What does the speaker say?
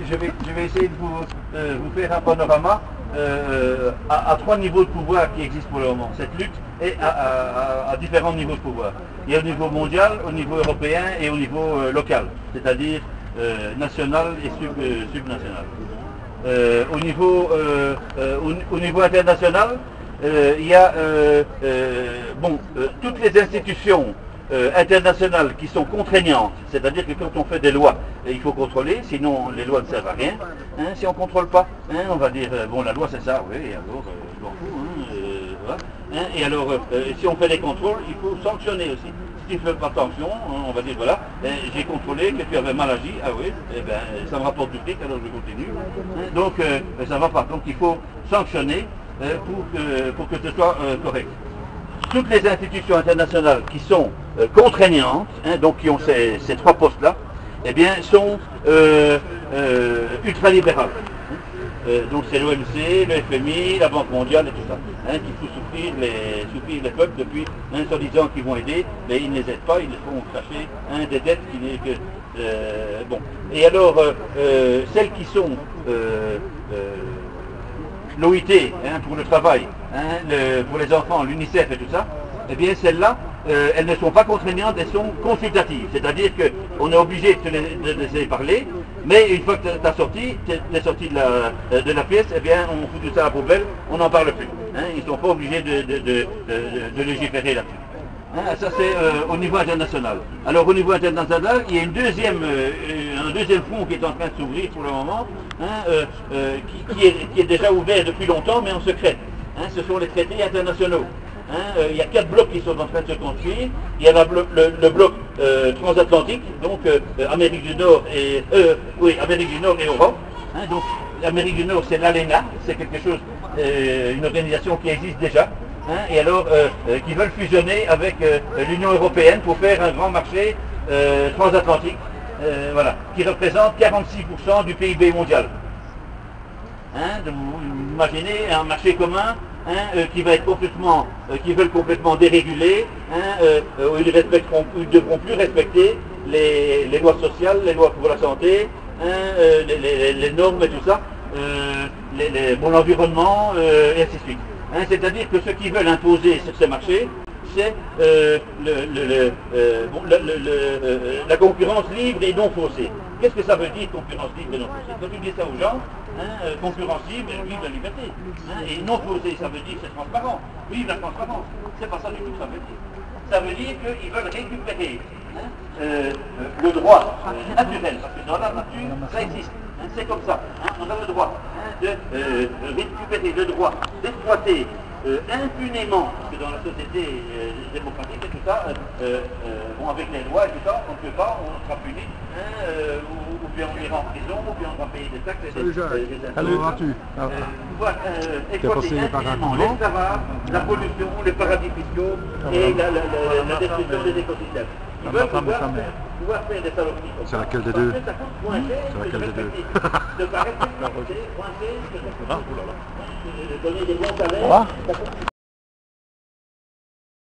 Je vais essayer de vous faire un panorama à trois niveaux de pouvoir qui existent pour le moment. Cette lutte est à différents niveaux de pouvoir. Il y a au niveau mondial, au niveau européen et au niveau local, c'est-à-dire national et subnational. Au niveau international, il y a toutes les institutions internationales qui sont contraignantes, c'est-à-dire que quand on fait des lois, il faut contrôler, sinon les lois ne servent à rien. Si on ne contrôle pas, on va dire, bon, la loi c'est ça, oui, et alors, je m'en fous, voilà. Et alors, si on fait des contrôles, il faut sanctionner aussi. Si tu ne fais pas attention, on va dire, voilà, j'ai contrôlé que tu avais mal agi, ah oui, ça me rapporte du fric, alors je continue. Donc, ça ne va pas. Donc, il faut sanctionner pour que ce soit correct. Toutes les institutions internationales qui sont contraignantes, donc qui ont ces trois postes-là, eh bien, sont ultralibérales. Donc c'est l'OMC, le FMI, la Banque mondiale et tout ça, qui font souffrir les peuples depuis, soi-disant qu'ils vont aider, mais ils ne les aident pas, ils les font cracher des dettes qui n'est que... bon. Et alors, celles qui sont l'OIT, pour le travail, pour les enfants, l'UNICEF et tout ça, eh bien celles-là, elles ne sont pas contraignantes, elles sont consultatives. C'est-à-dire qu'on est obligé de les laisser parler, mais une fois que tu es sorti de la pièce, eh bien on fout tout ça à la poubelle, on n'en parle plus. Ils ne sont pas obligés de légiférer là-dessus. Ça c'est au niveau international. Alors au niveau international, il y a un deuxième front qui est en train de s'ouvrir pour le moment, qui est déjà ouvert depuis longtemps, mais en secret. Ce sont les traités internationaux. Il y a 4 blocs qui sont en train de se construire. Il y a le bloc transatlantique, donc Amérique du Nord et Europe. Donc l'Amérique du Nord c'est l'ALENA, c'est quelque chose, une organisation qui existe déjà. Et alors qui veulent fusionner avec l'Union européenne pour faire un grand marché transatlantique, voilà, qui représente 46% du PIB mondial. Donc, vous imaginez un marché commun qui va être complètement, qui veulent complètement déréguler, où ils devront plus respecter les lois sociales, les lois pour la santé, les normes et tout ça, pour l'environnement et ainsi de suite. C'est-à-dire que ceux qui veulent imposer sur ces marchés, c'est la concurrence libre et non faussée. Qu'est-ce que ça veut dire concurrence libre et non faussée? Quand tu dis ça aux gens, concurrence libre, vive la liberté. Et non faussée, ça veut dire c'est transparent. Vive la transparence. C'est pas ça du tout que ça veut dire. Ça veut dire qu'ils veulent récupérer le droit naturel, parce que dans la nature, ça existe. C'est comme ça. On a le droit de récupérer le droit d'exploiter impunément, parce que dans la société démocratique et tout ça, avec les lois et tout ça, on ne peut pas, on sera puni, ou bien on ira en prison, ou bien on va payer des taxes et des impôts. Pouvoir exploiter impunément l'esclavage, la pollution, les paradis fiscaux et la destruction des écosystèmes. Ils veulent pouvoir faire des saloperies. C'est laquelle des deux? C'est laquelle des deux? De paraître coincé, de donner des bons salaires.